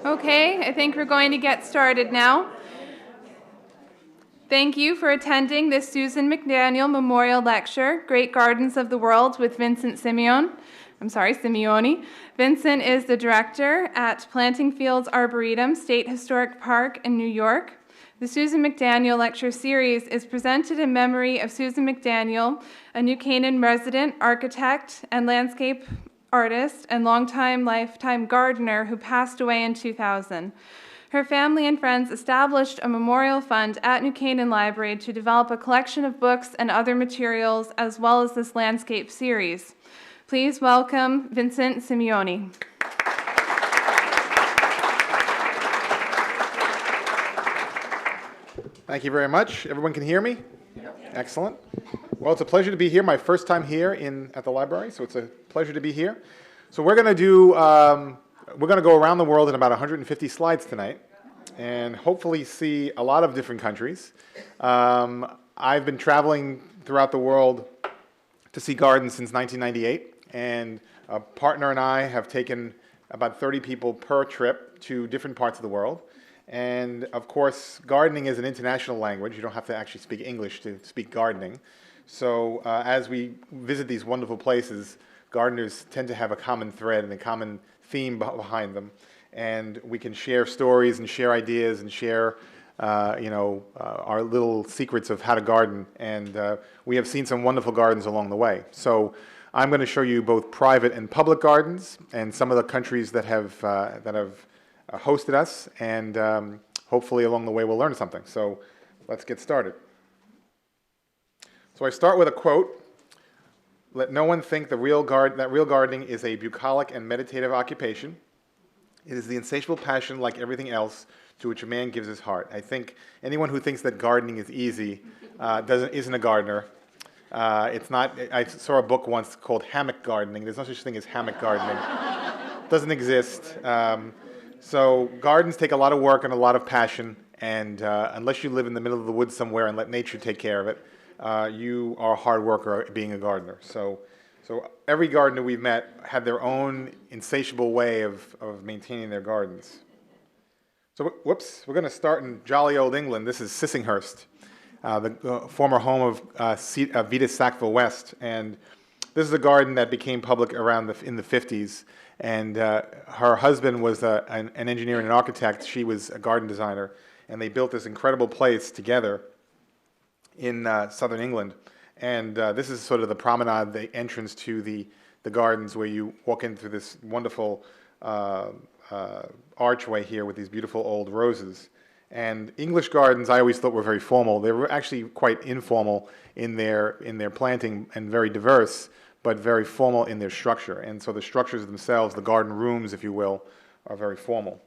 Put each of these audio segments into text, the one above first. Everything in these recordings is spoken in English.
Okay, I think we're going to get started now. Thank you for attending this Susan McDaniel Memorial Lecture, Great Gardens of the World with Vincent Simeone. Simeone. Vincent is the director at Planting Fields Arboretum State Historic Park in New York. The Susan McDaniel Lecture Series is presented in memory of Susan McDaniel, a New Canaan resident, architect, and landscape artist and lifetime gardener who passed away in 2000. Her family and friends established a memorial fund at New Canaan Library to develop a collection of books and other materials, as well as this landscape series. Please welcome Vincent Simeone. Thank you very much. Everyone can hear me? Yep. Excellent. Well, it's a pleasure to be here. My first time here at the library, so it's a pleasure to be here. So we're going to go around the world in about 150 slides tonight, and hopefully see a lot of different countries. I've been traveling throughout the world to see gardens since 1998, and a partner and I have taken about 30 people per trip to different parts of the world. And of course, gardening is an international language. You don't have to actually speak English to speak gardening. So as we visit these wonderful places, gardeners tend to have a common thread and a common theme behind them. And we can share stories and share ideas and share our little secrets of how to garden. And we have seen some wonderful gardens along the way. So I'm going to show you both private and public gardens and some of the countries that have hosted us, and hopefully along the way we'll learn something. So let's get started. So I start with a quote: "Let no one think that real gardening is a bucolic and meditative occupation. It is the insatiable passion, like everything else, to which a man gives his heart." I think anyone who thinks that gardening is easy isn't a gardener. It's not. I saw a book once called Hammock Gardening. There's no such thing as hammock gardening. Doesn't exist. So gardens take a lot of work and a lot of passion, and unless you live in the middle of the woods somewhere and let nature take care of it, you are a hard worker being a gardener. So every gardener we've met had their own insatiable way of maintaining their gardens. So we're going to start in jolly old England. This is Sissinghurst, the former home of Vita Sackville West, and this is a garden that became public in the 50s. And her husband was an engineer and an architect. She was a garden designer. And they built this incredible place together in southern England. And this is sort of the promenade, the entrance to the gardens, where you walk in through this wonderful archway here with these beautiful old roses. And English gardens, I always thought, were very formal. They were actually quite informal in their planting and very diverse, but very formal in their structure. And so the structures themselves, the garden rooms, if you will, are very formal.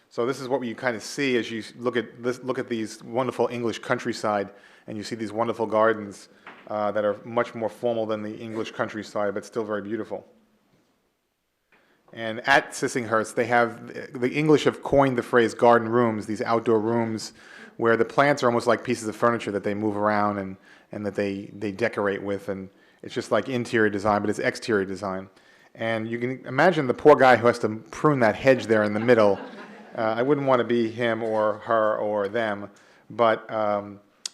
So this is what you kind of see as you look at these wonderful English countryside, and you see these wonderful gardens that are much more formal than the English countryside, but still very beautiful. And at Sissinghurst, the English have coined the phrase garden rooms, these outdoor rooms where the plants are almost like pieces of furniture that they move around and that they decorate with. And it's just like interior design, but it's exterior design. And you can imagine the poor guy who has to prune that hedge there in the middle. I wouldn't want to be him or her or them. But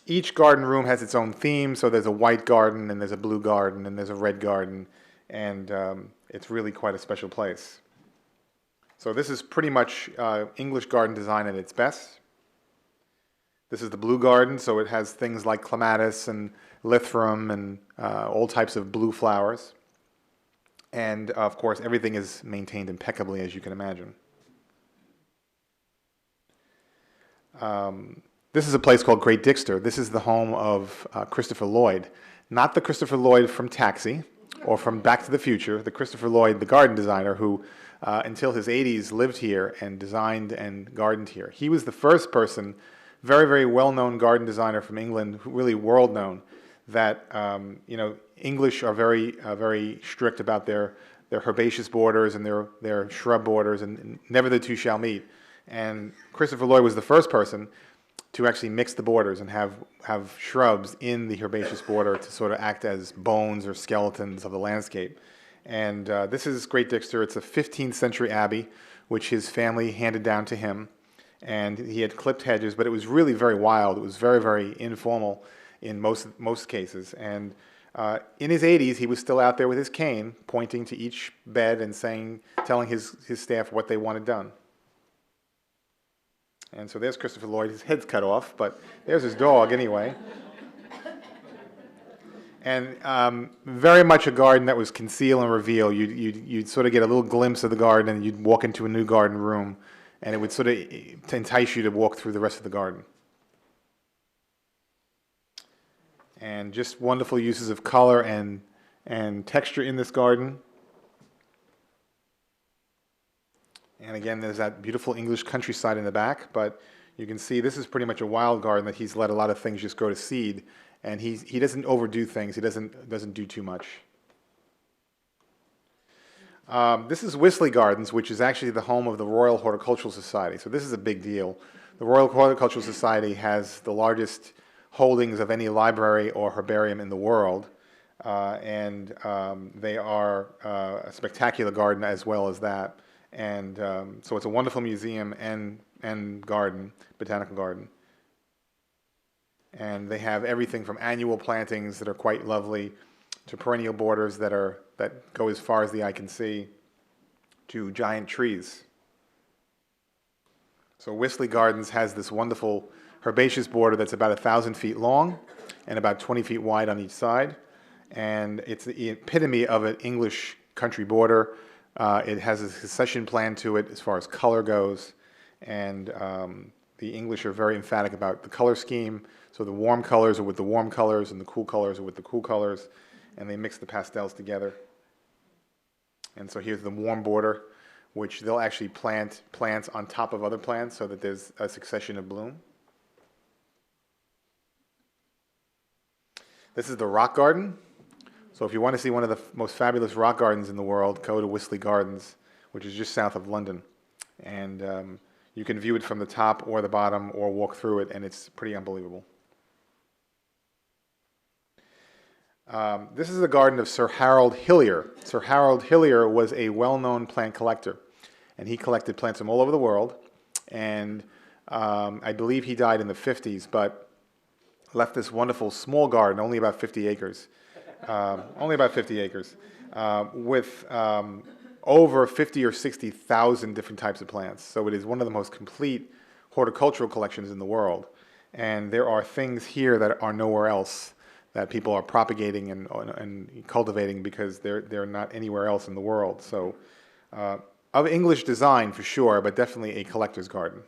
each garden room has its own theme. So there's a white garden, and there's a blue garden, and there's a red garden. And it's really quite a special place. So this is pretty much English garden design at its best. This is the blue garden, so it has things like clematis and lithrum and all types of blue flowers. And of course, everything is maintained impeccably, as you can imagine. This is a place called Great Dixter. This is the home of Christopher Lloyd. Not the Christopher Lloyd from Taxi or from Back to the Future, the Christopher Lloyd, the garden designer, who until his 80s lived here and designed and gardened here. He was the first person, very, very well-known garden designer from England, really world-known, that English are very strict about their herbaceous borders and their shrub borders, and never the two shall meet. And Christopher Lloyd was the first person to actually mix the borders and have shrubs in the herbaceous border to sort of act as bones or skeletons of the landscape. And this is Great Dixter. It's a 15th century abbey, which his family handed down to him. And he had clipped hedges, but it was really very wild. It was very, very informal in most cases. And in his 80s, he was still out there with his cane, pointing to each bed and telling his staff what they wanted done. And so there's Christopher Lloyd. His head's cut off, but there's his dog anyway. And very much a garden that was conceal and reveal. You'd sort of get a little glimpse of the garden, and you'd walk into a new garden room, and it would sort of entice you to walk through the rest of the garden. And just wonderful uses of color and texture in this garden. And again, there's that beautiful English countryside in the back, but you can see this is pretty much a wild garden that he's let a lot of things just grow to seed, and he doesn't overdo things. He doesn't do too much. This is Wisla Gardens, which is actually the home of the Royal Horticultural Society. So this is a big deal. The Royal Horticultural Society has the largest holdings of any library or herbarium in the world, and they are a spectacular garden as well as that. And so it's a wonderful museum and garden, botanical garden. And they have everything from annual plantings that are quite lovely to perennial borders that go as far as the eye can see to giant trees. So Wisla Gardens has this wonderful herbaceous border that's about 1,000 feet long and about 20 feet wide on each side. And it's the epitome of an English country border. It has a succession plan to it as far as color goes. And the English are very emphatic about the color scheme. So the warm colors are with the warm colors and the cool colors are with the cool colors. And they mix the pastels together. And so here's the warm border, which they'll actually plant plants on top of other plants so that there's a succession of bloom. This is the rock garden. So if you want to see one of the most fabulous rock gardens in the world, go to Wisla Gardens, which is just south of London. And you can view it from the top or the bottom or walk through it, and it's pretty unbelievable. This is the garden of Sir Harold Hillier. Sir Harold Hillier was a well-known plant collector, and he collected plants from all over the world. And I believe he died in the 50s, but left this wonderful small garden, only about 50 acres, with over 50 or 60,000 different types of plants. So it is one of the most complete horticultural collections in the world. And there are things here that are nowhere else that people are propagating and cultivating because they're not anywhere else in the world. So of English design for sure, but definitely a collector's garden.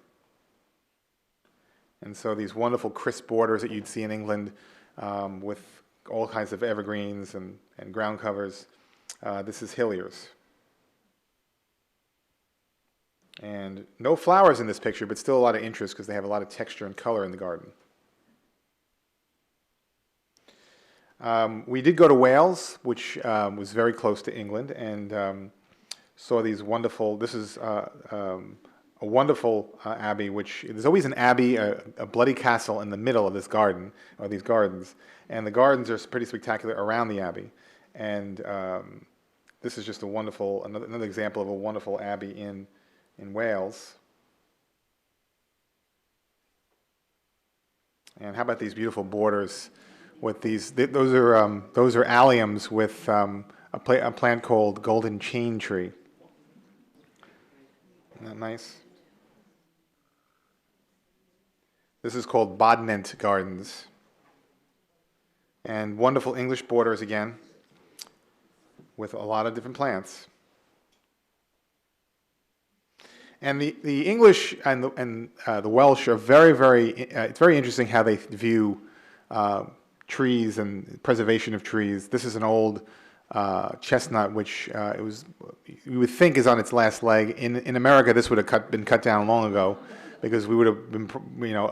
And so these wonderful crisp borders that you'd see in England with all kinds of evergreens and ground covers. This is Hillier's. And no flowers in this picture, but still a lot of interest because they have a lot of texture and color in the garden. We did go to Wales, which was very close to England, and saw these wonderful, this is a wonderful abbey, which there's always an abbey, a bloody castle in the middle of this garden, or these gardens, and the gardens are pretty spectacular around the abbey. And this is just a wonderful, another example of a wonderful abbey in Wales. And how about these beautiful borders with these? Those are alliums with a plant called golden chain tree. Isn't that nice? This is called Botanic Gardens. And wonderful English borders again, with a lot of different plants. And the English and the Welsh are very, very, it's very interesting how they view trees and preservation of trees. This is an old chestnut, which you would think is on its last leg. In America, this would have been cut down long ago because we would have been,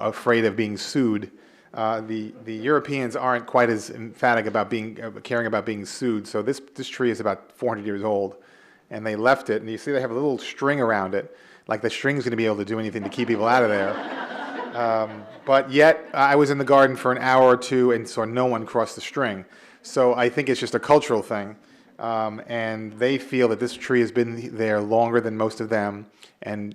afraid of being sued. The Europeans aren't quite as emphatic about caring about being sued. So this tree is about 400 years old, and they left it. And you see they have a little string around it, like the string's going to be able to do anything to keep people out of there. But yet, I was in the garden for an hour or two and saw no one cross the string. So I think it's just a cultural thing. And they feel that this tree has been there longer than most of them, and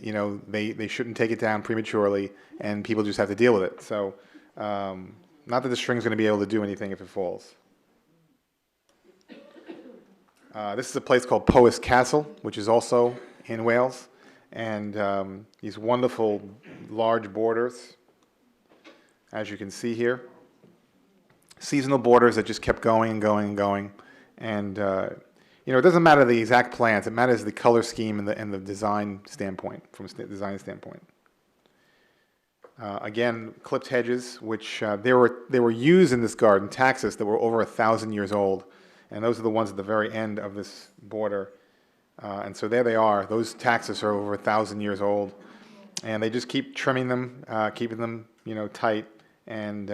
they shouldn't take it down prematurely, and people just have to deal with it. So, not that the string's going to be able to do anything if it falls. This is a place called Powys Castle, which is also in Wales, and these wonderful large borders, as you can see here. Seasonal borders that just kept going and going and going. And it doesn't matter the exact plants; it matters the color scheme and the design standpoint. From a design standpoint, again, clipped hedges, which they were used in this garden, taxus, that were over 1,000 years old, and those are the ones at the very end of this border. And so there they are. Those taxus are over 1,000 years old, and they just keep trimming them, keeping them tight. And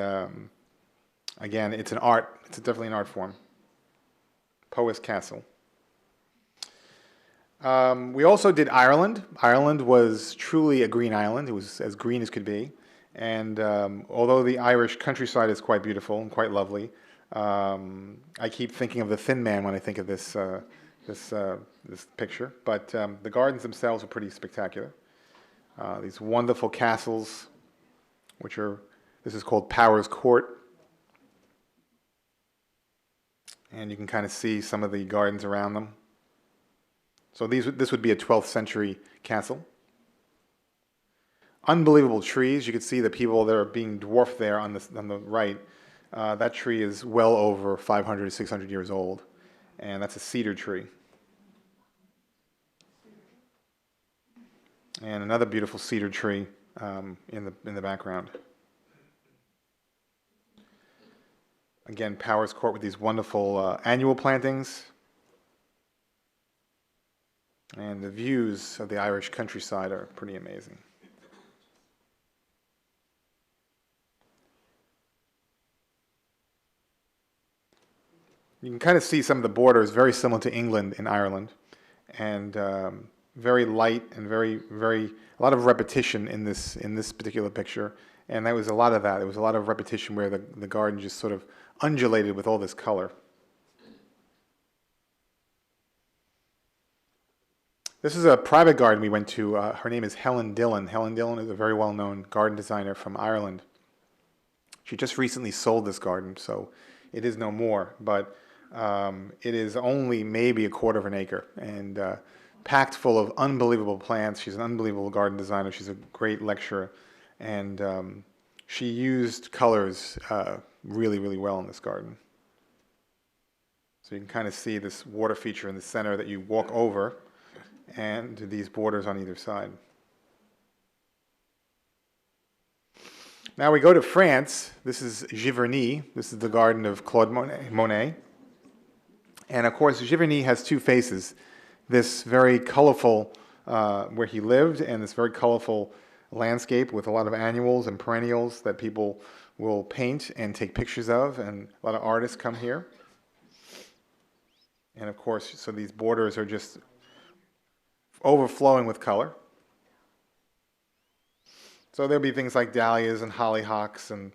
again, it's an art. It's definitely an art form. Powys Castle. We also did Ireland. Ireland was truly a green island. It was as green as could be. And although the Irish countryside is quite beautiful and quite lovely, I keep thinking of the Thin Man when I think of this picture. But the gardens themselves are pretty spectacular. These wonderful castles, this is called Power's Court. And you can kind of see some of the gardens around them. So this would be a 12th century castle. Unbelievable trees. You can see the people that are being dwarfed there on the right. That tree is well over 500 to 600 years old, and that's a cedar tree. And another beautiful cedar tree in the background. Again, Power's Court with these wonderful annual plantings. And the views of the Irish countryside are pretty amazing. You can kind of see some of the borders very similar to England and Ireland. And very light and a lot of repetition in this particular picture. And there was a lot of that. There was a lot of repetition where the garden just sort of undulated with all this color. This is a private garden we went to. Her name is Helen Dillon. Helen Dillon is a very well-known garden designer from Ireland. She just recently sold this garden, so it is no more. But it is only maybe a quarter of an acre and packed full of unbelievable plants. She's an unbelievable garden designer. She's a great lecturer. And she used colors really, really well in this garden. So you can kind of see this water feature in the center that you walk over, and these borders on either side. Now we go to France. This is Giverny. This is the garden of Claude Monet. And of course, Giverny has two faces. This very colorful, where he lived, and this very colorful landscape with a lot of annuals and perennials that people will paint and take pictures of, and a lot of artists come here. And of course, so these borders are just overflowing with color. So there'll be things like dahlias and hollyhocks and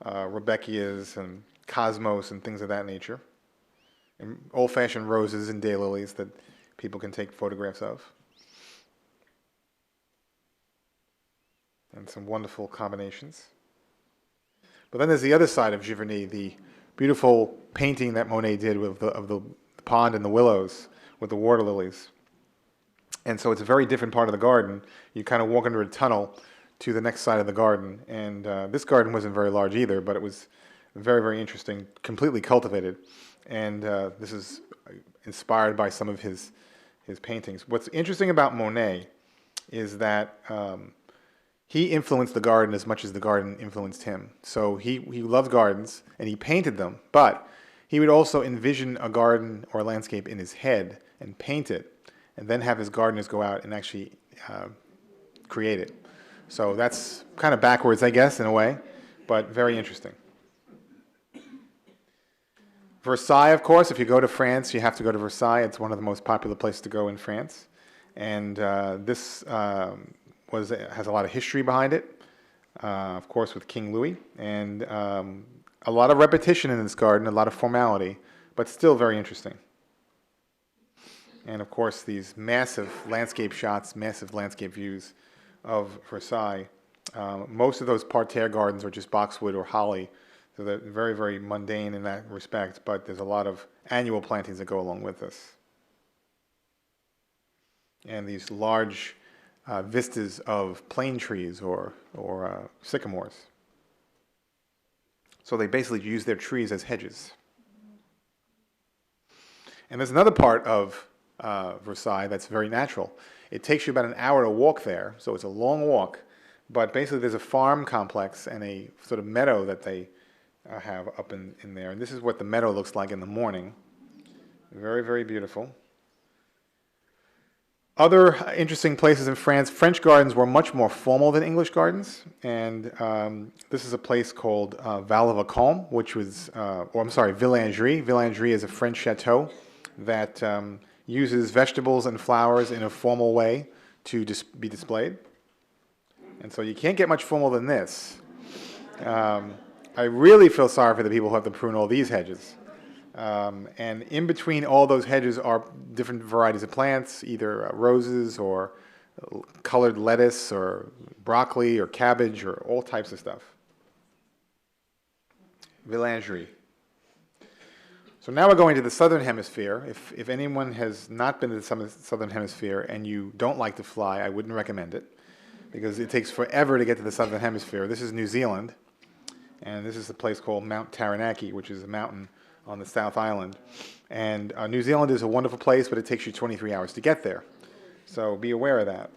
rudbeckias and cosmos and things of that nature. And old-fashioned roses and daylilies that people can take photographs of. And some wonderful combinations. But then there's the other side of Giverny, the beautiful painting that Monet did of the pond and the willows with the water lilies. And so it's a very different part of the garden. You kind of walk under a tunnel to the next side of the garden. And this garden wasn't very large either, but it was very, very interesting, completely cultivated. And this is inspired by some of his paintings. What's interesting about Monet is that he influenced the garden as much as the garden influenced him. So he loved gardens, and he painted them, but he would also envision a garden or a landscape in his head and paint it, and then have his gardeners go out and actually create it. So that's kind of backwards, I guess, in a way, but very interesting. Versailles, of course, if you go to France, you have to go to Versailles. It's one of the most popular places to go in France. And this has a lot of history behind it, of course, with King Louis. And a lot of repetition in this garden, a lot of formality, but still very interesting. And of course, these massive landscape shots, massive landscape views of Versailles. Most of those parterre gardens are just boxwood or holly, so they're very, very mundane in that respect, but there's a lot of annual plantings that go along with this. And these large vistas of plane trees or sycamores. So they basically use their trees as hedges. And there's another part of Versailles that's very natural. It takes you about an hour to walk there, so it's a long walk, but basically there's a farm complex and a sort of meadow that they have up in there. And this is what the meadow looks like in the morning. Very, very beautiful. Other interesting places in France, French gardens were much more formal than English gardens, and this is a place called Val-de-Vacombe, which was, Villangerie. Villangerie is a French chateau that uses vegetables and flowers in a formal way to be displayed. And so you can't get much formal than this. I really feel sorry for the people who have to prune all these hedges. And in between all those hedges are different varieties of plants, either roses or colored lettuce or broccoli or cabbage or all types of stuff. Villangerie. So now we're going to the Southern Hemisphere. If anyone has not been to the Southern Hemisphere and you don't like to fly, I wouldn't recommend it because it takes forever to get to the Southern Hemisphere. This is New Zealand, and this is a place called Mount Taranaki, which is a mountain on the South Island. And New Zealand is a wonderful place, but it takes you 23 hours to get there. So be aware of that.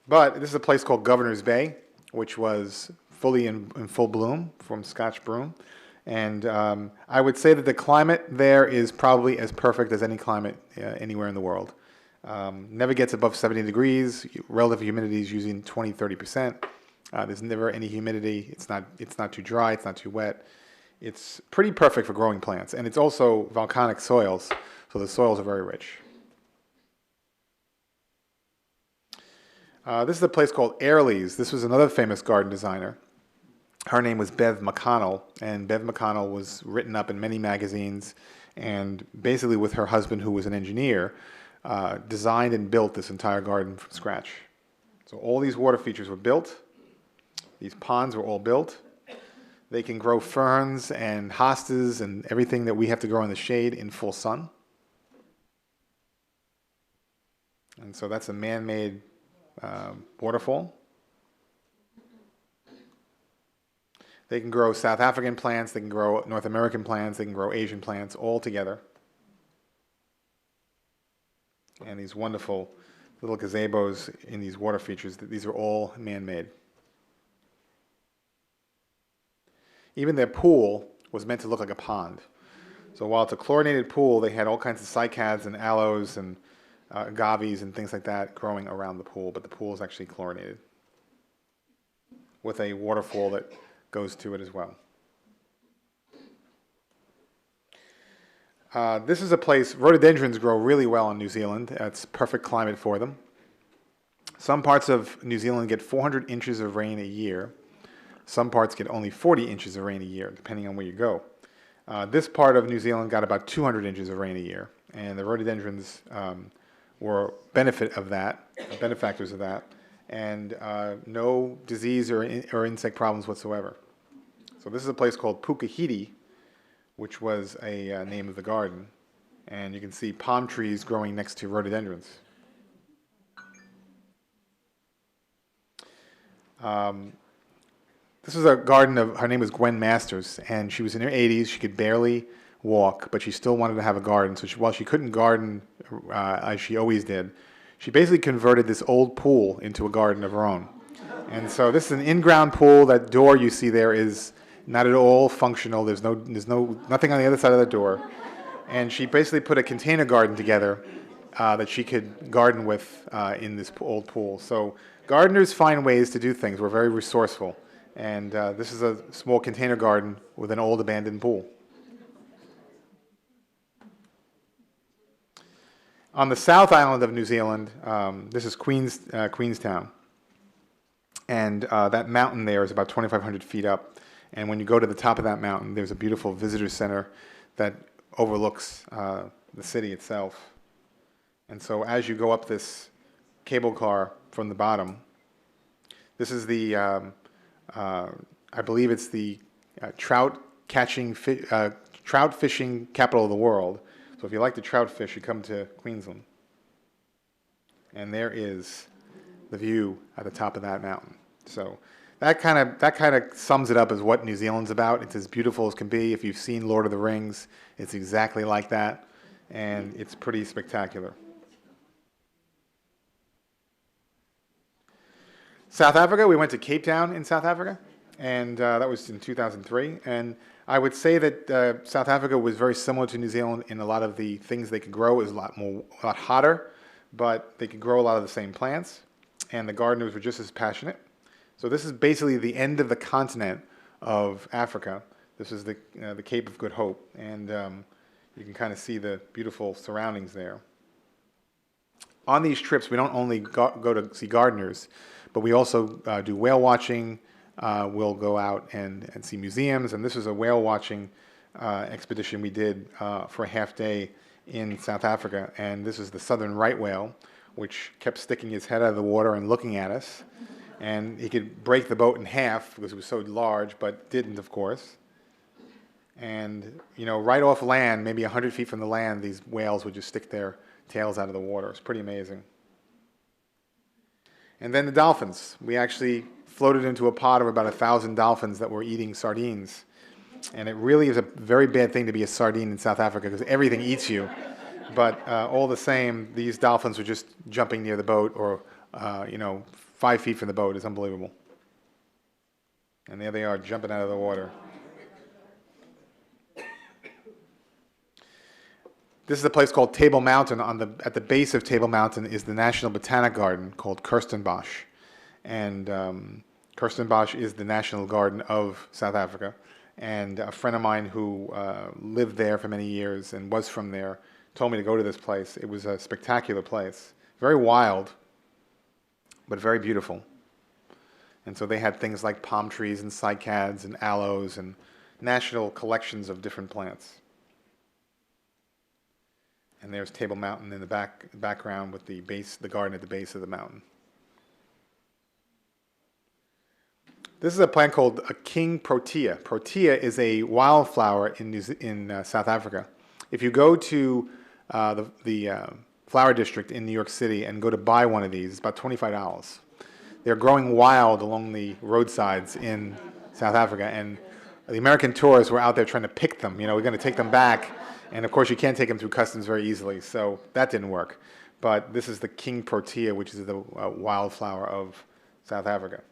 But this is a place called Governor's Bay, which was fully in full bloom from Scotch broom. And I would say that the climate there is probably as perfect as any climate anywhere in the world. Never gets above 70 degrees. Relative humidity is usually 20-30%. There's never any humidity. It's not too dry. It's not too wet. It's pretty perfect for growing plants, and it's also volcanic soils, so the soils are very rich. This is a place called Airlies. This was another famous garden designer. Her name was Beth Mcconnell, and Beth Mcconnell was written up in many magazines, and basically with her husband, who was an engineer, designed and built this entire garden from scratch. So all these water features were built. These ponds were all built. They can grow ferns and hostas and everything that we have to grow in the shade in full sun. And so that's a man-made waterfall. They can grow South African plants, they can grow North American plants, they can grow Asian plants all together. And these wonderful little gazebos in these water features, these are all man-made. Even their pool was meant to look like a pond. So while it's a chlorinated pool, they had all kinds of cycads and aloes and agaves and things like that growing around the pool, but the pool is actually chlorinated with a waterfall that goes to it as well. This is a place, rhododendrons grow really well in New Zealand. It's perfect climate for them. Some parts of New Zealand get 400 inches of rain a year. Some parts get only 40 inches of rain a year, depending on where you go. This part of New Zealand got about 200 inches of rain a year, and the rhododendrons were benefactors of that, and no disease or insect problems whatsoever. So this is a place called Pukahidi, which was a name of the garden, and you can see palm trees growing next to rhododendrons. This was a garden of, her name was Gwen Masters, and she was in her 80s. She could barely walk, but she still wanted to have a garden. So while she couldn't garden as she always did, she basically converted this old pool into a garden of her own. And so this is an in-ground pool. That door you see there is not at all functional. There's nothing on the other side of the door. And she basically put a container garden together that she could garden with in this old pool. So gardeners find ways to do things. We're very resourceful. And this is a small container garden with an old abandoned pool. On the South Island of New Zealand, this is Queenstown. And that mountain there is about 2,500 feet up. And when you go to the top of that mountain, there's a beautiful visitor center that overlooks the city itself. And so as you go up this cable car from the bottom, this is the, I believe it's the trout fishing capital of the world. So if you like to trout fish, you come to Queensland. And there is the view at the top of that mountain. So that kind of sums it up as what New Zealand's about. It's as beautiful as can be. If you've seen Lord of the Rings, it's exactly like that, and it's pretty spectacular. South Africa, we went to Cape Town in South Africa, and that was in 2003. And I would say that South Africa was very similar to New Zealand in a lot of the things they could grow. It was a lot hotter, but they could grow a lot of the same plants, and the gardeners were just as passionate. So this is basically the end of the continent of Africa. This is the Cape of Good Hope, and you can kind of see the beautiful surroundings there. On these trips, we don't only go to see gardeners, but we also do whale watching. We'll go out and see museums, and this was a whale watching expedition we did for a half day in South Africa, and this is the southern right whale, which kept sticking his head out of the water and looking at us, and he could break the boat in half because it was so large, but didn't, of course. And right off land, maybe 100 feet from the land, these whales would just stick their tails out of the water. It's pretty amazing. And then the dolphins. We actually floated into a pod of about 1,000 dolphins that were eating sardines. And it really is a very bad thing to be a sardine in South Africa because everything eats you. But all the same, these dolphins were just jumping near the boat or, 5 feet from the boat. It's unbelievable. And there they are jumping out of the water. This is a place called Table Mountain. At the base of Table Mountain is the National Botanic Garden called Kirsten Bosch. And Kirsten Bosch is the national garden of South Africa. And a friend of mine who lived there for many years and was from there told me to go to this place. It was a spectacular place. Very wild, but very beautiful. And so they had things like palm trees and cycads and aloes and national collections of different plants. And there's Table Mountain in the background with the garden at the base of the mountain. This is a plant called a king protea. Protea is a wildflower in South Africa. If you go to the flower district in New York City and go to buy one of these, it's about $25. They're growing wild along the roadsides in South Africa, and the American tourists were out there trying to pick them. We're going to take them back, and of course you can't take them through customs very easily, so that didn't work. But this is the king protea, which is the wildflower of South Africa.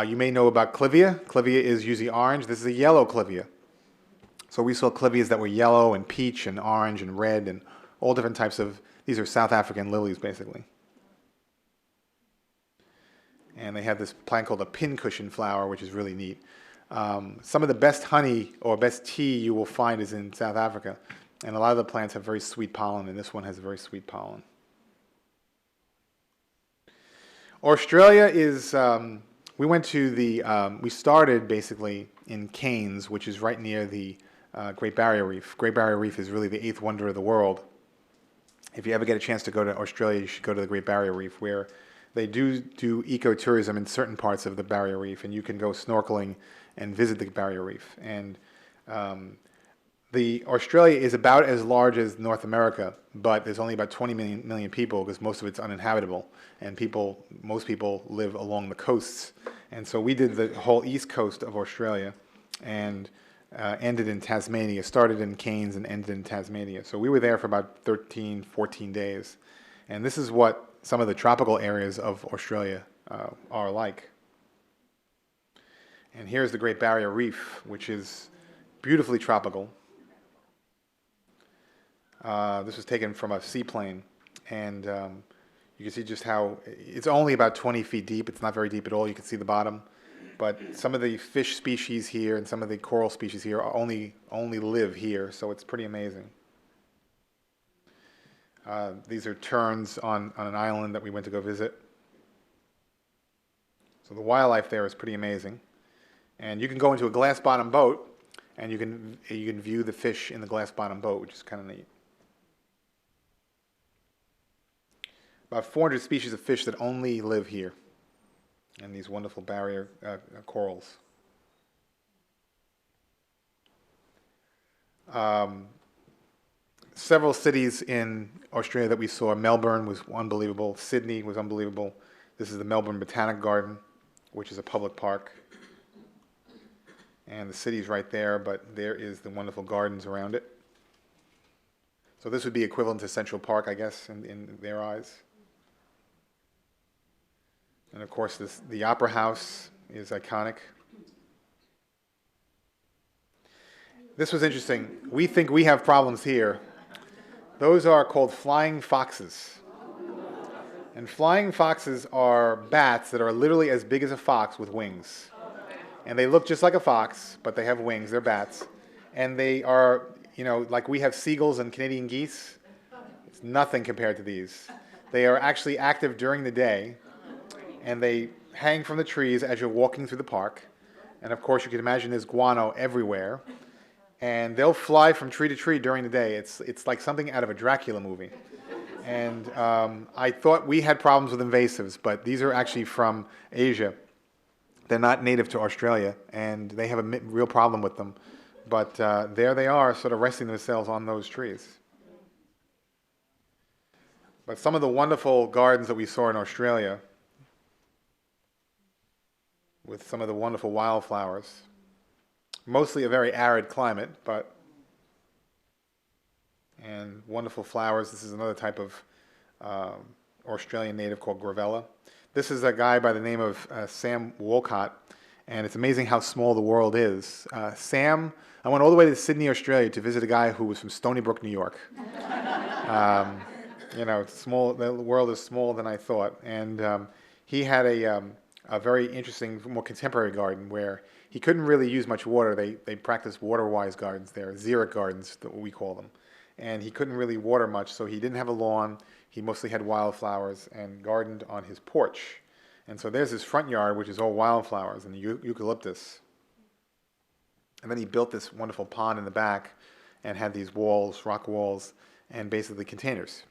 You may know about Clivia. Clivia is usually orange. This is a yellow Clivia. So we saw Clivias that were yellow and peach and orange and red and all different types of, these are South African lilies basically. And they have this plant called a pincushion flower, which is really neat. Some of the best honey or best tea you will find is in South Africa. And a lot of the plants have very sweet pollen, and this one has a very sweet pollen. Australia is, we started basically in Cairns, which is right near the Great Barrier Reef. Great Barrier Reef is really the 8th wonder of the world. If you ever get a chance to go to Australia, you should go to the Great Barrier Reef, where they do ecotourism in certain parts of the Barrier Reef, and you can go snorkeling and visit the Barrier Reef. And the Australia is about as large as North America, but there's only about 20 million people because most of it's uninhabitable, and most people live along the coasts. And so we did the whole east coast of Australia and ended in Tasmania, started in Cairns and ended in Tasmania. So we were there for about 13, 14 days. And this is what some of the tropical areas of Australia are like. And here's the Great Barrier Reef, which is beautifully tropical. This was taken from a seaplane, and you can see just how it's only about 20 feet deep. It's not very deep at all. You can see the bottom. But some of the fish species here and some of the coral species here only live here, so it's pretty amazing. These are terns on an island that we went to go visit. So the wildlife there is pretty amazing. And you can go into a glass-bottom boat, and you can view the fish in the glass bottom boat, which is kind of neat. About 400 species of fish that only live here, and these wonderful barrier corals. Several cities in Australia that we saw. Melbourne was unbelievable. Sydney was unbelievable. This is the Melbourne Botanic Garden, which is a public park. And the city's right there, but there is the wonderful gardens around it. So this would be equivalent to Central Park, I guess, in their eyes. And of course, the Opera House is iconic. This was interesting. We think we have problems here. Those are called flying foxes. And flying foxes are bats that are literally as big as a fox with wings. And they look just like a fox, but they have wings. They're bats. And they are, like we have seagulls and Canadian geese. It's nothing compared to these. They are actually active during the day, and they hang from the trees as you're walking through the park. And of course, you can imagine there's guano everywhere. And they'll fly from tree to tree during the day. It's like something out of a Dracula movie. And I thought we had problems with invasives, but these are actually from Asia. They're not native to Australia, and they have a real problem with them. But there they are, sort of resting themselves on those trees. But some of the wonderful gardens that we saw in Australia, with some of the wonderful wildflowers, mostly a very arid climate, and wonderful flowers. This is another type of Australian native called Gravella. This is a guy by the name of Sam Wolcott, and it's amazing how small the world is. Sam, I went all the way to Sydney, Australia to visit a guy who was from Stony Brook, New York. It's small. The world is smaller than I thought. And he had a very interesting, more contemporary garden where he couldn't really use much water. They practice water-wise gardens there, xeric gardens, that we call them. And he couldn't really water much, so he didn't have a lawn. He mostly had wildflowers and gardened on his porch. And so there's his front yard, which is all wildflowers and eucalyptus. And then he built this wonderful pond in the back and had these walls, rock walls, and basically containers.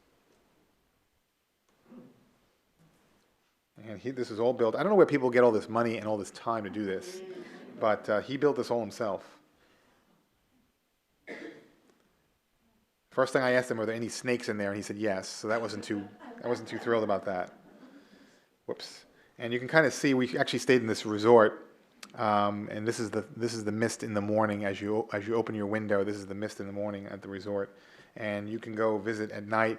And this is all built. I don't know where people get all this money and all this time to do this, but he built this all himself. First thing I asked him, were there any snakes in there? And he said yes. So I wasn't too thrilled about that. Whoops. And you can kind of see we actually stayed in this resort, and this is the mist in the morning as you open your window. This is the mist in the morning at the resort, and you can go visit at night.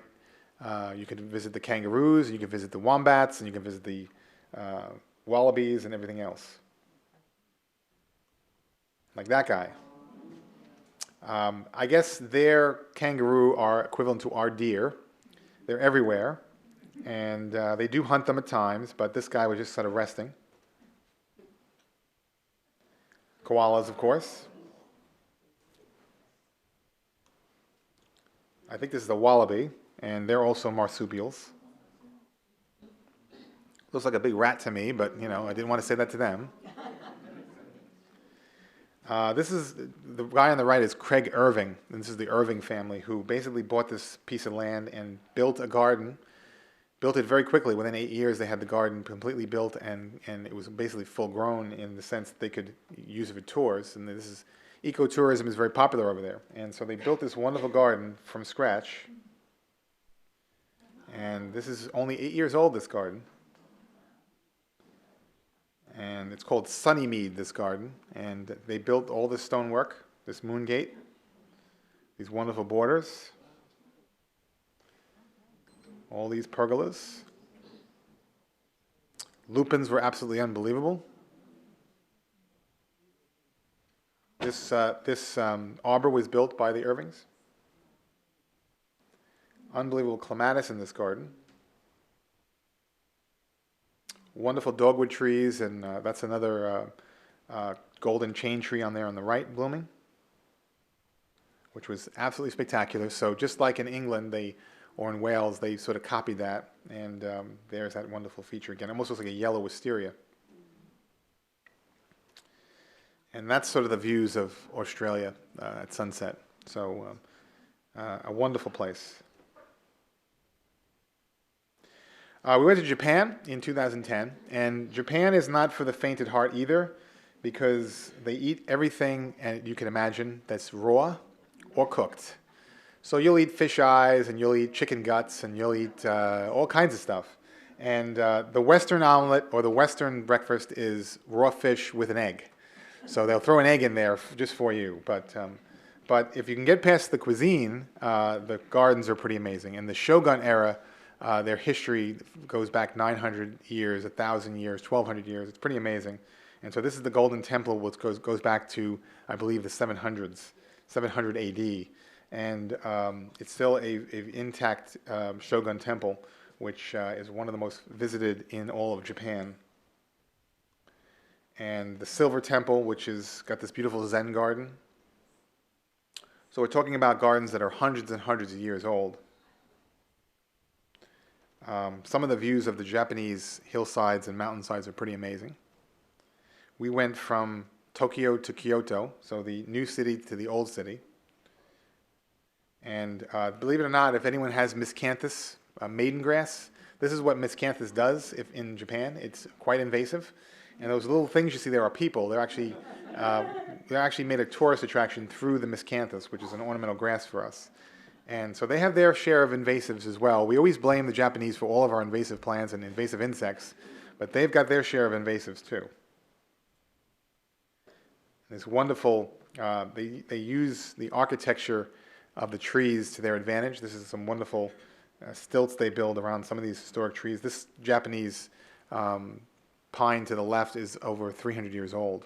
You can visit the kangaroos, you can visit the wombats, and you can visit the wallabies and everything else. Like that guy. I guess their kangaroo are equivalent to our deer. They're everywhere, and they do hunt them at times, but this guy was just sort of resting. Koalas, of course. I think this is a wallaby, and they're also marsupials. Looks like a big rat to me, but I didn't want to say that to them. This is the guy on the right is Craig Irving, and this is the Irving family who basically bought this piece of land and built a garden. Built it very quickly. Within 8 years, they had the garden completely built, and it was basically full grown in the sense that they could use it for tours. And ecotourism is very popular over there, and so they built this wonderful garden from scratch. And this is only 8 years old, this garden. And it's called Sunnymead, this garden. And they built all this stonework, this moon gate, these wonderful borders, all these pergolas. Lupins were absolutely unbelievable. This arbor was built by the Irvings. Unbelievable clematis in this garden. Wonderful dogwood trees, and that's another golden chain tree on there on the right blooming, which was absolutely spectacular. So just like in England, or in Wales, they sort of copied that, and there's that wonderful feature again. It almost looks like a yellow wisteria. And that's sort of the views of Australia at sunset. So a wonderful place. We went to Japan in 2010, and Japan is not for the faint at heart either, because they eat everything you can imagine that's raw or cooked. So you'll eat fish eyes, and you'll eat chicken guts, and you'll eat all kinds of stuff. And the Western omelet or the Western breakfast is raw fish with an egg. So they'll throw an egg in there just for you. But if you can get past the cuisine, the gardens are pretty amazing. In the Shogun era, their history goes back 900 years, 1,000 years, 1,200 years. It's pretty amazing. And so this is the Golden Temple, which goes back to, I believe, the 700s, 700 AD. And it's still a intact Shogun temple, which is one of the most visited in all of Japan. And the Silver Temple, which has got this beautiful Zen garden. So we're talking about gardens that are hundreds and hundreds of years old. Some of the views of the Japanese hillsides and mountainsides are pretty amazing. We went from Tokyo to Kyoto, so the new city to the old city. And believe it or not, if anyone has miscanthus, maiden grass, this is what miscanthus does in Japan. It's quite invasive. And those little things you see there are people. They're actually made a tourist attraction through the miscanthus, which is an ornamental grass for us. And so they have their share of invasives as well. We always blame the Japanese for all of our invasive plants and invasive insects, but they've got their share of invasives too. It's wonderful. They use the architecture of the trees to their advantage. This is some wonderful stilts they build around some of these historic trees. This Japanese pine to the left is over 300 years old.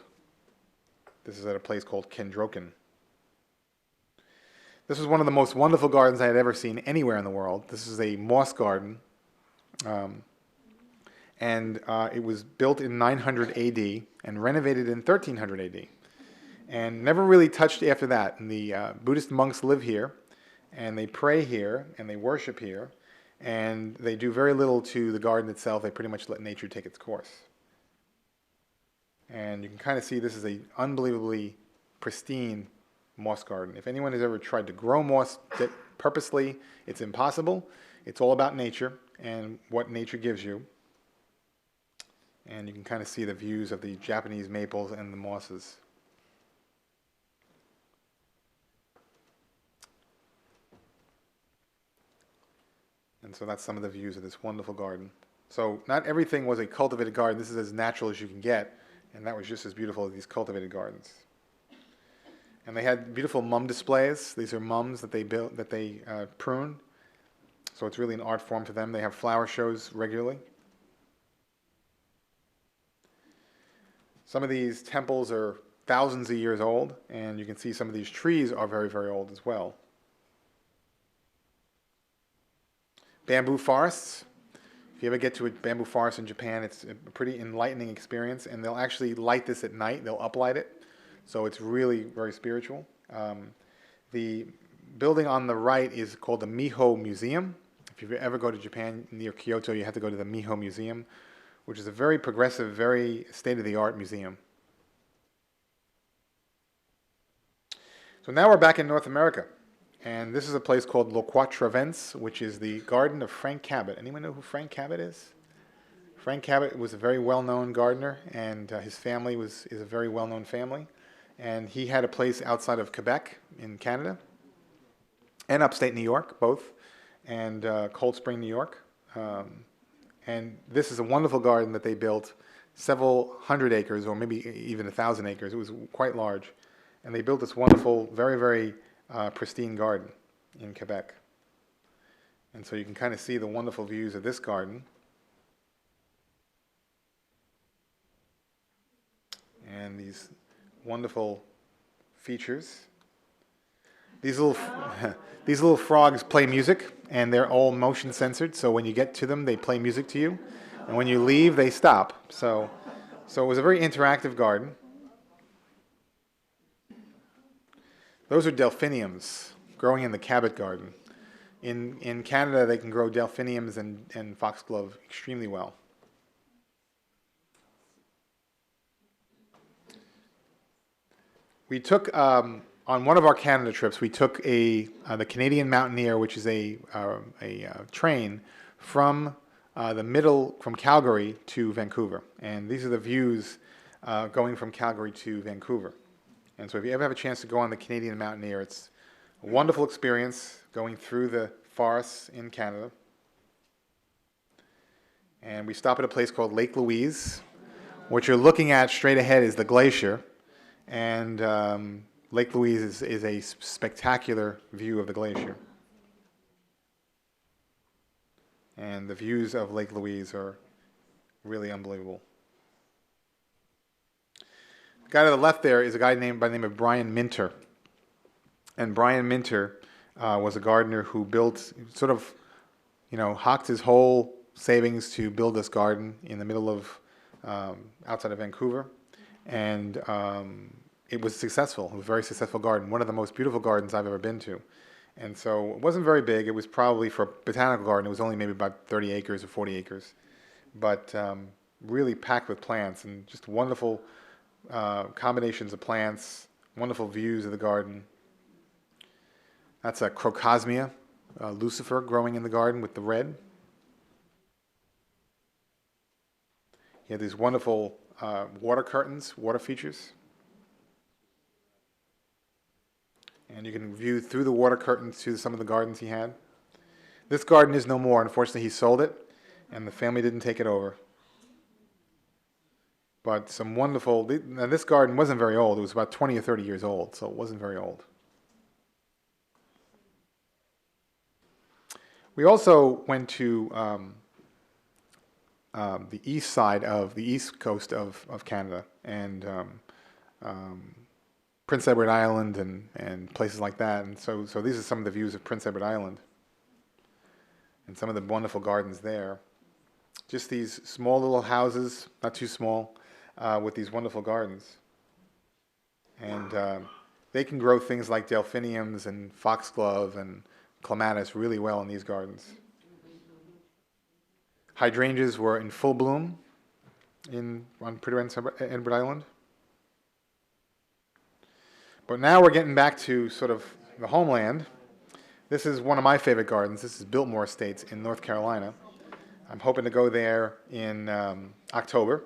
This is at a place called Kendroken. This was one of the most wonderful gardens I had ever seen anywhere in the world. This is a moss garden. And it was built in 900 AD and renovated in 1300 AD. And never really touched after that. And the Buddhist monks live here, and they pray here, and they worship here, and they do very little to the garden itself. They pretty much let nature take its course. And you can kind of see this is an unbelievably pristine moss garden. If anyone has ever tried to grow moss purposely, it's impossible. It's all about nature and what nature gives you. And you can kind of see the views of the Japanese maples and the mosses. And so that's some of the views of this wonderful garden. So not everything was a cultivated garden. This is as natural as you can get. And that was just as beautiful as these cultivated gardens. And they had beautiful mum displays. These are mums that they built, that they prune. So it's really an art form to them. They have flower shows regularly. Some of these temples are thousands of years old, and you can see some of these trees are very, very old as well. Bamboo forests. If you ever get to a bamboo forest in Japan, it's a pretty enlightening experience, and they'll actually light this at night. They'll uplight it, so it's really very spiritual. The building on the right is called the Miho Museum. If you ever go to Japan near Kyoto, you have to go to the Miho Museum, which is a very progressive, very state-of-the-art museum. So now we're back in North America, and this is a place called Le Quatre Vents, which is the garden of Frank Cabot. Anyone know who Frank Cabot is? Frank Cabot was a very well-known gardener, and his family is a very well-known family. And he had a place outside of Quebec in Canada, and upstate New York, both, and Cold Spring, New York. And this is a wonderful garden that they built, several hundred acres, or maybe even 1,000 acres. It was quite large. And they built this wonderful, very, very pristine garden in Quebec. And so you can kind of see the wonderful views of this garden. And these wonderful features. These little frogs play music, and they're all motion censored, so when you get to them, they play music to you. And when you leave, they stop. So it was a very interactive garden. Those are delphiniums growing in the Cabot garden. In Canada, they can grow delphiniums and foxglove extremely well. We took, on one of our Canada trips, we took the Canadian Mountaineer, which is a train from from Calgary to Vancouver. And these are the views going from Calgary to Vancouver. And so if you ever have a chance to go on the Canadian Mountaineer, it's a wonderful experience going through the forests in Canada. And we stop at a place called Lake Louise. What you're looking at straight ahead is the glacier. And Lake Louise is a spectacular view of the glacier. And the views of Lake Louise are really unbelievable. The guy to the left there is a guy by the name of Brian Minter. And Brian Minter was a gardener who built, hocked his whole savings to build this garden in the middle of, outside of Vancouver. And it was successful. It was a very successful garden. One of the most beautiful gardens I've ever been to. And so it wasn't very big. It was probably, for a botanical garden, it was only maybe about 30 acres or 40 acres. But really packed with plants and just wonderful combinations of plants, wonderful views of the garden. That's a Crocosmia, Lucifer, growing in the garden with the red. He had these wonderful water curtains, water features. And you can view through the water curtains to some of the gardens he had. This garden is no more. Unfortunately, he sold it, and the family didn't take it over. But some wonderful... Now, this garden wasn't very old. It was about 20 or 30 years old, so it wasn't very old. We also went to the east side of the east coast of Canada, and Prince Edward Island and places like that. And so these are some of the views of Prince Edward Island and some of the wonderful gardens there. Just these small little houses, not too small, with these wonderful gardens. And they can grow things like delphiniums and foxglove and clematis really well in these gardens. Hydrangeas were in full bloom on Prince Edward Island. But now we're getting back to sort of the homeland. This is one of my favorite gardens. This is Biltmore Estates in North Carolina. I'm hoping to go there in October.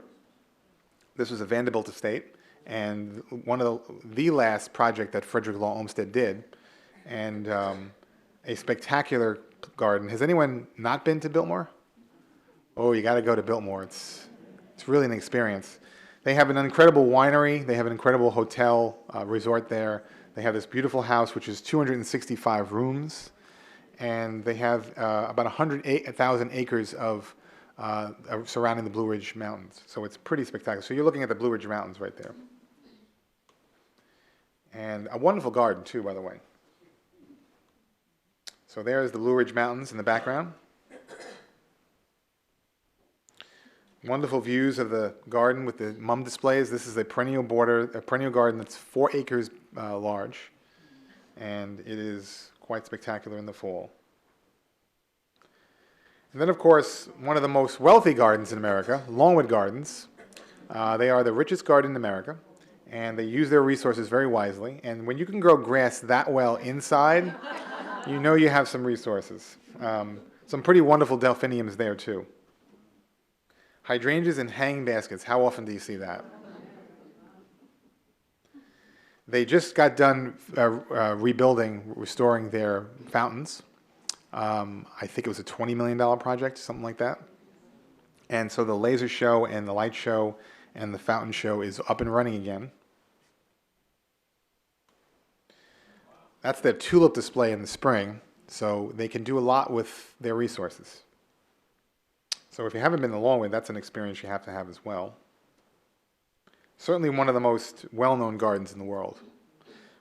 This was a Vanderbilt estate, and one of the last project that Frederick Law Olmsted did, and a spectacular garden. Has anyone not been to Biltmore? Oh, you got to go to Biltmore. It's really an experience. They have an incredible winery. They have an incredible hotel resort there. They have this beautiful house, which is 265 rooms. And they have about 108,000 acres of surrounding the Blue Ridge Mountains. So it's pretty spectacular. So you're looking at the Blue Ridge Mountains right there. And a wonderful garden, too, by the way. So there's the Blue Ridge Mountains in the background. Wonderful views of the garden with the mum displays. This is a perennial garden that's 4 acres large, and it is quite spectacular in the fall. And then, of course, one of the most wealthy gardens in America, Longwood Gardens. They are the richest garden in America, and they use their resources very wisely. And when you can grow grass that well inside, you know you have some resources. Some pretty wonderful delphiniums there, too. Hydrangeas and hanging baskets. How often do you see that? They just got done restoring their fountains. I think it was a $20 million project, something like that. And so the laser show and the light show and the fountain show is up and running again. That's their tulip display in the spring, so they can do a lot with their resources. So if you haven't been to Longwood, that's an experience you have to have as well. Certainly one of the most well-known gardens in the world.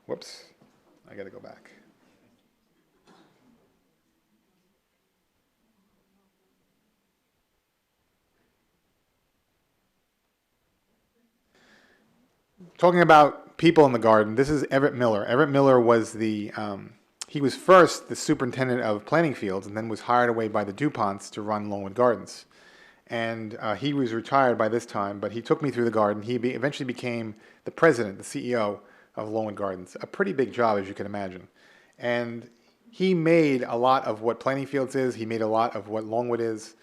Whoops, I got to go back. Talking about people in the garden, this is Everett Miller. Everett Miller was he was first the superintendent of planting fields and then was hired away by the DuPonts to run Longwood Gardens. And he was retired by this time, but he took me through the garden. He eventually became the president, the CEO, of Longwood Gardens. A pretty big job, as you can imagine. And he made a lot of what Planting Fields is. He made a lot of what Longwood is.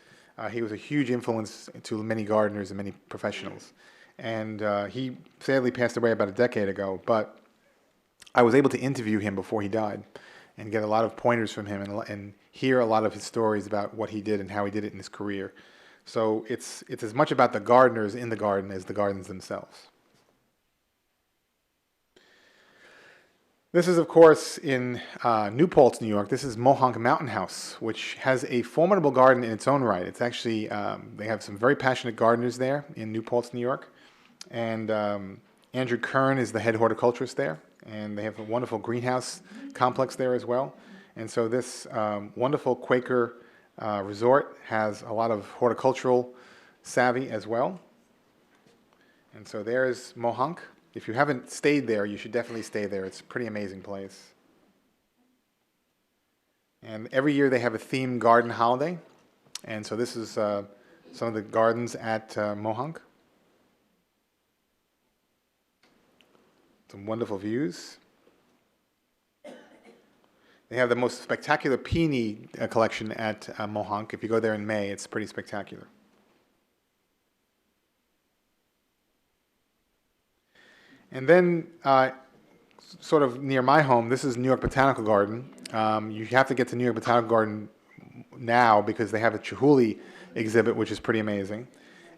He was a huge influence to many gardeners and many professionals. And he sadly passed away about a decade ago, but I was able to interview him before he died and get a lot of pointers from him and hear a lot of his stories about what he did and how he did it in his career. So it's as much about the gardeners in the garden as the gardens themselves. This is, of course, in New Paltz, New York. This is Mohonk Mountain House, which has a formidable garden in its own right. It's actually, they have some very passionate gardeners there in New Paltz, New York. And Andrew Kern is the head horticulturist there. And they have a wonderful greenhouse complex there as well. And so this wonderful Quaker resort has a lot of horticultural savvy as well. And so there's Mohonk. If you haven't stayed there, you should definitely stay there. It's a pretty amazing place. And every year they have a themed garden holiday. And so this is some of the gardens at Mohonk. Some wonderful views. They have the most spectacular peony collection at Mohonk. If you go there in May, it's pretty spectacular. And then, sort of near my home, this is New York Botanical Garden. You have to get to New York Botanical Garden now because they have a Chihuly exhibit, which is pretty amazing.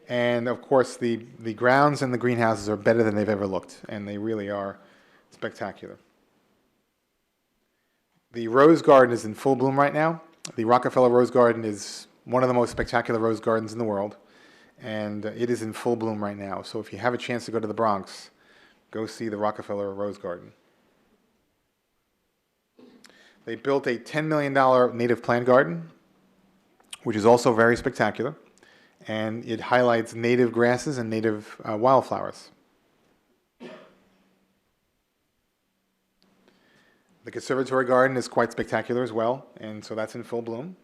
And of course, the grounds and the greenhouses are better than they've ever looked, and they really are spectacular. The Rose Garden is in full bloom right now. The Rockefeller Rose Garden is one of the most spectacular rose gardens in the world, and it is in full bloom right now. So if you have a chance to go to the Bronx, go see the Rockefeller Rose Garden. They built a $10 million native plant garden, which is also very spectacular, and it highlights native grasses and native wildflowers. The Conservatory Garden is quite spectacular as well, and so that's in full bloom.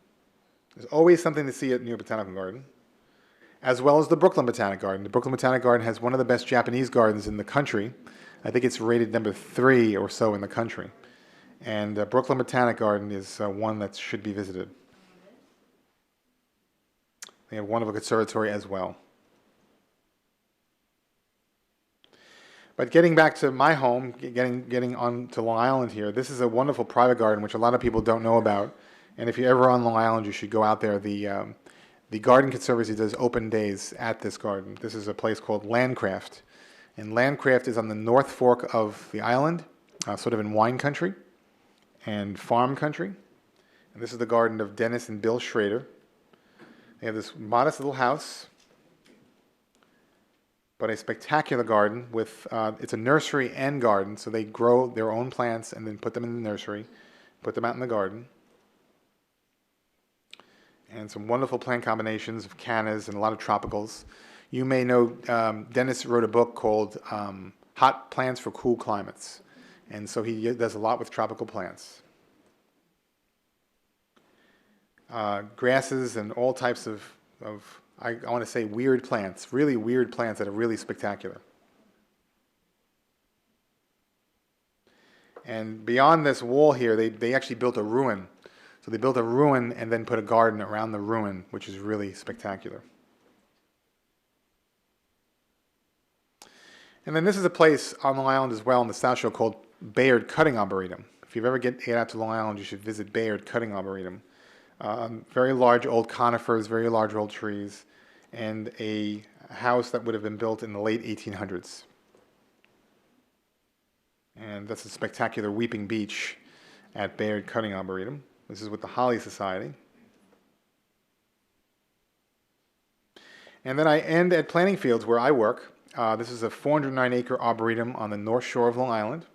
There's always something to see at New York Botanical Garden, as well as the Brooklyn Botanic Garden. The Brooklyn Botanic Garden has one of the best Japanese gardens in the country. I think it's rated number 3 or so in the country. And Brooklyn Botanic Garden is one that should be visited. They have a wonderful conservatory as well. But getting back to my home, getting on to Long Island here, this is a wonderful private garden, which a lot of people don't know about. And if you're ever on Long Island, you should go out there. The Garden Conservancy does open days at this garden. This is a place called Landcraft. And Landcraft is on the North Fork of the island, sort of in wine country and farm country. And this is the garden of Dennis and Bill Schrader. They have this modest little house, but a spectacular garden with, it's a nursery and garden, so they grow their own plants and then put them in the nursery, put them out in the garden. And some wonderful plant combinations of cannas and a lot of tropicals. You may know Dennis wrote a book called Hot Plants for Cool Climates. And so he does a lot with tropical plants. Grasses and all types of I want to say weird plants, really weird plants that are really spectacular. And beyond this wall here, they actually built a ruin. So they built a ruin and then put a garden around the ruin, which is really spectacular. And then this is a place on Long Island as well in the South Shore called Bayard Cutting Arboretum. If you ever get out to Long Island, you should visit Bayard Cutting Arboretum. Very large old conifers, very large old trees, and a house that would have been built in the late 1800s. And that's a spectacular weeping beach at Bayard Cutting Arboretum. This is with the Holly Society. And then I end at Planting Fields where I work. This is a 409-acre arboretum on the north shore of Long Island.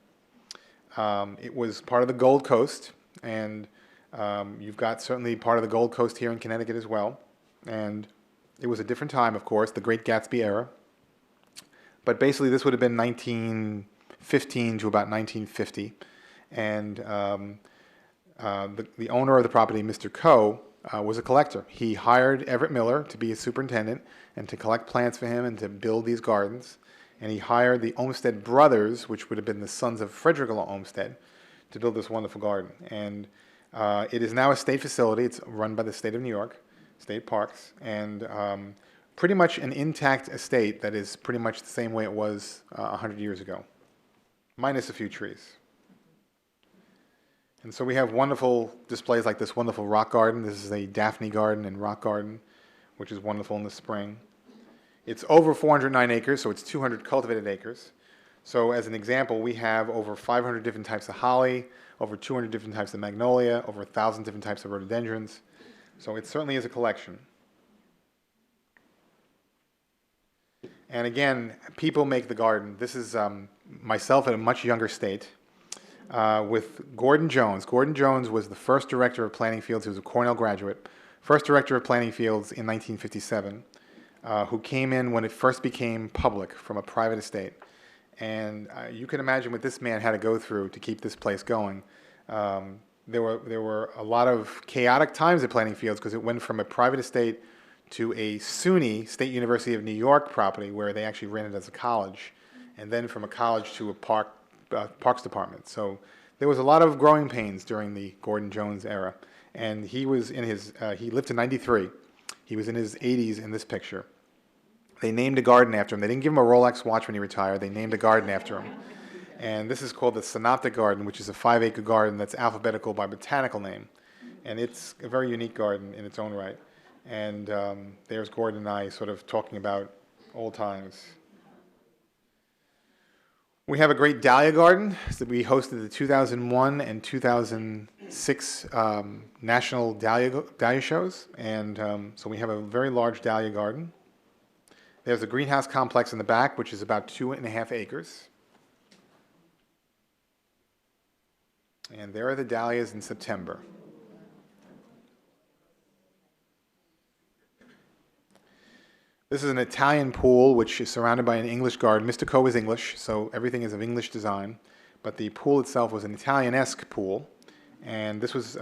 It was part of the Gold Coast, and you've got certainly part of the Gold Coast here in Connecticut as well. And it was a different time, of course, the Great Gatsby era. But basically this would have been 1915 to about 1950. And the owner of the property, Mr. Coe, was a collector. He hired Everett Miller to be his superintendent and to collect plants for him and to build these gardens. and he hired the Olmsted brothers, which would have been the sons of Frederick Olmsted, to build this wonderful garden. And it is now a state facility. It's run by the state of New York, state parks, and pretty much an intact estate that is pretty much the same way it was 100 years ago, minus a few trees. And so we have wonderful displays like this wonderful rock garden. This is a Daphne garden and rock garden, which is wonderful in the spring. It's over 409 acres, so it's 200 cultivated acres. So as an example, we have over 500 different types of holly, over 200 different types of magnolia, over 1,000 different types of rhododendrons. So it certainly is a collection. And again, people make the garden. This is myself at a much younger state. With Gordon Jones. Gordon Jones was the first director of planting fields. He was a Cornell graduate. First director of planting fields in 1957, who came in when it first became public from a private estate. And you can imagine what this man had to go through to keep this place going. There were a lot of chaotic times at planting fields because it went from a private estate to a SUNY, State University of New York property, where they actually ran it as a college, and then from a college to a parks department. So there was a lot of growing pains during the Gordon Jones era. And he was in his, he lived to 93. He was in his 80s in this picture. They named a garden after him. They didn't give him a Rolex watch when he retired. They named a garden after him. And this is called the Synoptic Garden, which is a 5-acre garden that's alphabetical by botanical name. And it's a very unique garden in its own right. And there's Gordon and I sort of talking about old times. We have a great dahlia garden that we hosted the 2001 and 2006 National Dahlia Shows. And so we have a very large dahlia garden. There's a greenhouse complex in the back, which is about 2.5 acres. And there are the dahlias in September. This is an Italian pool, which is surrounded by an English garden. Mr. Coe is English, so everything is of English design. But the pool itself was an Italian-esque pool. And this was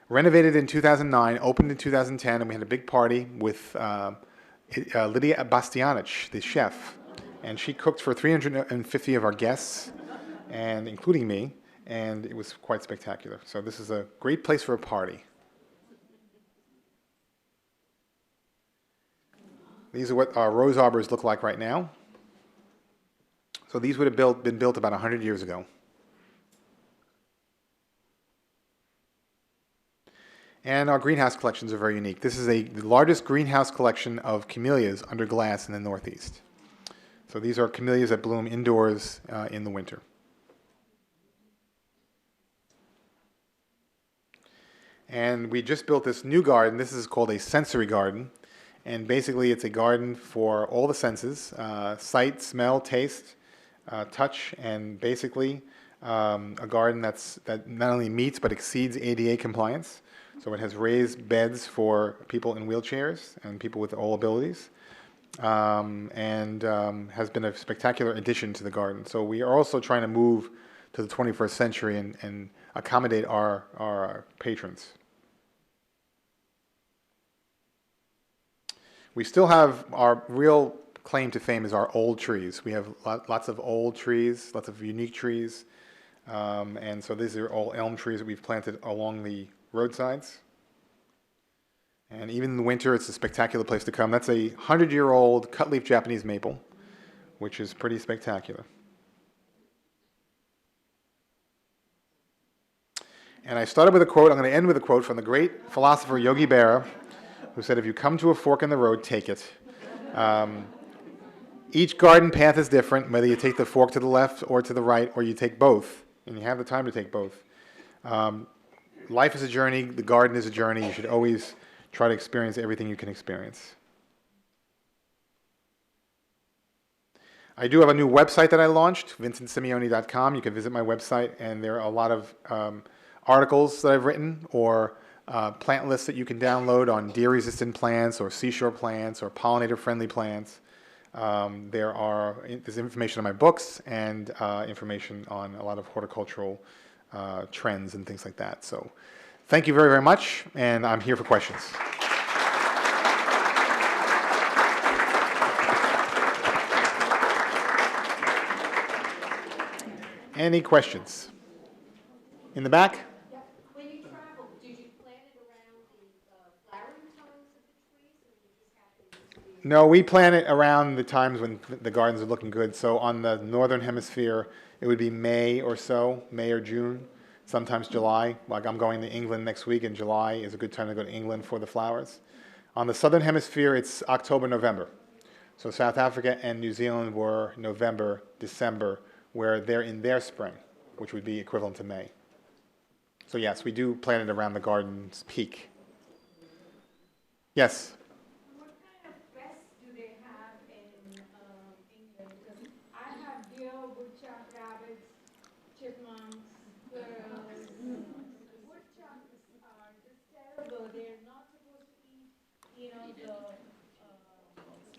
renovated in 2009, opened in 2010, and we had a big party with Lydia Bastianich, the chef. And she cooked for 350 of our guests, and including me, and it was quite spectacular. So this is a great place for a party. These are what our rose arbors look like right now. So these would have been built about 100 years ago. And our greenhouse collections are very unique. This is the largest greenhouse collection of camellias under glass in the Northeast. So these are camellias that bloom indoors in the winter. And we just built this new garden. This is called a sensory garden. And basically, it's a garden for all the senses, sight, smell, taste, touch, and basically a garden that not only meets but exceeds ADA compliance. So it has raised beds for people in wheelchairs and people with all abilities, and has been a spectacular addition to the garden. So we are also trying to move to the 21st century and accommodate our patrons. We still have our real claim to fame is our old trees. We have lots of old trees, lots of unique trees. And so these are all elm trees that we've planted along the roadsides. And even in the winter, it's a spectacular place to come. That's a 100-year-old cut-leaf Japanese maple, which is pretty spectacular. And I started with a quote. I'm going to end with a quote from the great philosopher Yogi Berra, who said, "If you come to a fork in the road, take it." Each garden path is different, whether you take the fork to the left or to the right, or you take both, and you have the time to take both. Life is a journey. The garden is a journey. You should always try to experience everything you can experience. I do have a new website that I launched, VincentSimeone.com. You can visit my website, and there are a lot of articles that I've written, or plant lists that you can download on deer-resistant plants or seashore plants or pollinator-friendly plants. There's information on my books and information on a lot of horticultural trends and things like that. So thank you very, very much, and I'm here for questions. Any questions? In the back? Yeah. When you travel, did you plant it around the flowering times of the trees, or you just happen to be? No, we plant it around the times when the gardens are looking good. So on the northern hemisphere, it would be May or so, May or June, sometimes July. Like I'm going to England next week, and July is a good time to go to England for the flowers. On the southern hemisphere, it's October, November. So South Africa and New Zealand were November, December, where they're in their spring, which would be equivalent to May. So yes, we do plant it around the garden's peak. Yes? What kind of pests do they have in England? Because I have deer, woodchuck, rabbits, chipmunks, squirrels. Woodchucks are just terrible. They're not supposed to eat, the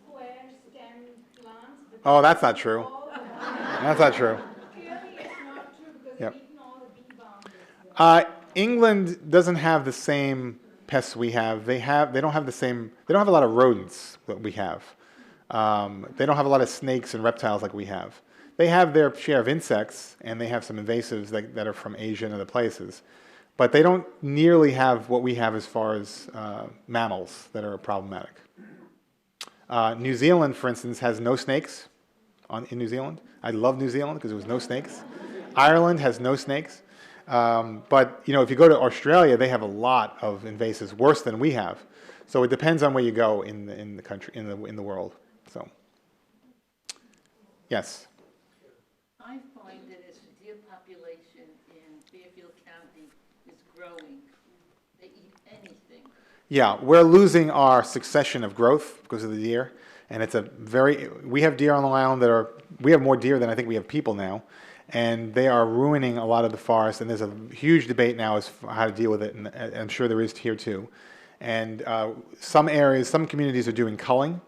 square stemmed plants. But Oh, that's not true. all the That's not true. clearly it's not true because Yep. they've eaten all the bee balm. England doesn't have the same pests we have. They don't have a lot of rodents that we have. They don't have a lot of snakes and reptiles like we have. They have their share of insects, and they have some invasives that are from Asia and other places. But they don't nearly have what we have as far as mammals that are problematic. New Zealand, for instance, has no snakes in New Zealand. I love New Zealand because there was no snakes. Ireland has no snakes. But if you go to Australia, they have a lot of invasives, worse than we have. So it depends on where you go in the country, in the world. So, yes. I find that as the deer population in Fairfield County is growing, they eat anything. Yeah, we're losing our succession of growth because of the deer, and we have deer on Long Island we have more deer than I think we have people now, and they are ruining a lot of the forest, and there's a huge debate now as for how to deal with it, and I'm sure there is here too. And some communities are doing culling,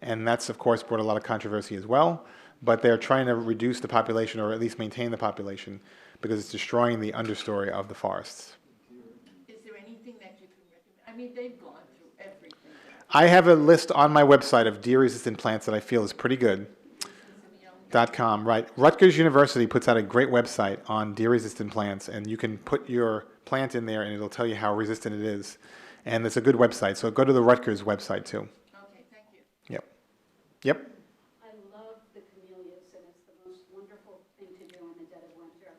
and that's of course brought a lot of controversy as well, but they're trying to reduce the population or at least maintain the population because it's destroying the understory of the forests. Is there anything that you can recommend? I mean, they've gone through everything. I have a list on my website of deer-resistant plants that I feel is pretty good. .com, right. Rutgers University puts out a great website on deer-resistant plants, and you can put your plant in there, and it'll tell you how resistant it is. And it's a good website, so go to the Rutgers website too. Okay, thank you. Yep. Yep. I love the camellias, and it's the most wonderful thing to do in the dead of winter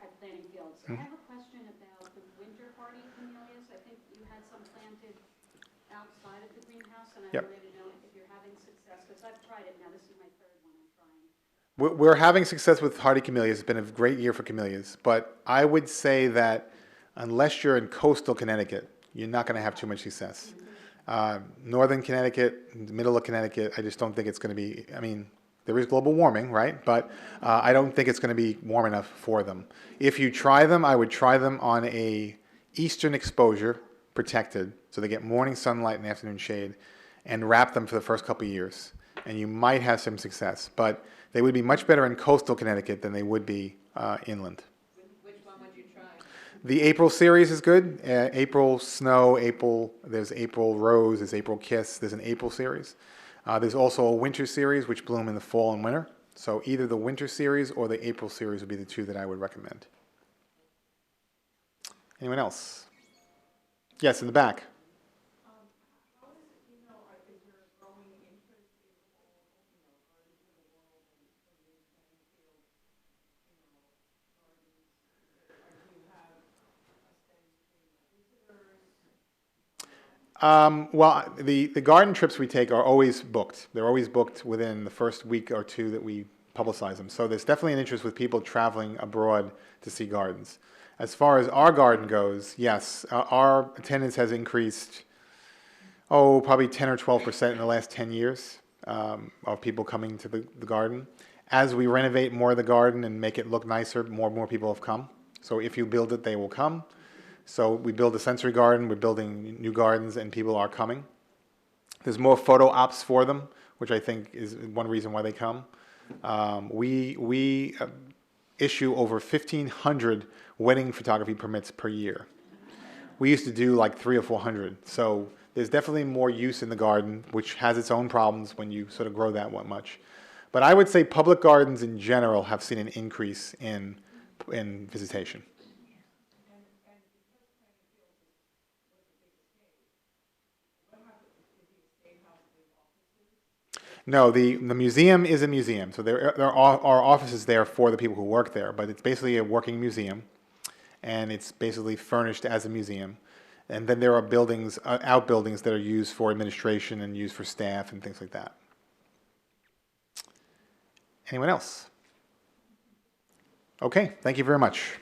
at planting fields. I have a question about the winter hardy camellias. I think you had some planted outside of the greenhouse, and I Yep. wanted to know if you're having success, because I've tried it now. This is my third one I'm trying. We're having success with hardy camellias. It's been a great year for camellias, but I would say that unless you're in coastal Connecticut, you're not going to have too much success. Northern Connecticut, middle of Connecticut, I just don't think it's going to be, there is global warming, right? But I don't think it's going to be warm enough for them. If you try them, I would try them on a eastern exposure, protected, so they get morning sunlight and afternoon shade, and wrap them for the first couple of years. And you might have some success, but they would be much better in coastal Connecticut than they would be inland. Which one would you try? The April series is good. April Snow, there's April Rose, there's April Kiss, there's an April series. There's also a winter series which bloom in the fall and winter. So either the winter series or the April series would be the two that I would recommend. Anyone else? Yes, in the back. Well, the garden trips we take are always booked. They're always booked within the first week or two that we publicize them. So there's definitely an interest with people traveling abroad to see gardens. As far as our garden goes, yes, our attendance has increased, probably 10 or 12% in the last 10 years of people coming to the garden. As we renovate more of the garden and make it look nicer, more and more people have come. So if you build it, they will come. So we build a sensory garden, we're building new gardens, and people are coming. There's more photo ops for them, which I think is one reason why they come. We issue over 1,500 wedding photography permits per year. We used to do like 300 or 400. So there's definitely more use in the garden, which has its own problems when you sort of grow that much. But I would say public gardens in general have seen an increase in visitation. No, the museum is a museum, so there are offices there for the people who work there, but it's basically a working museum, and it's basically furnished as a museum. And then there are buildings, outbuildings that are used for administration and used for staff and things like that. Anyone else? Okay, thank you very much.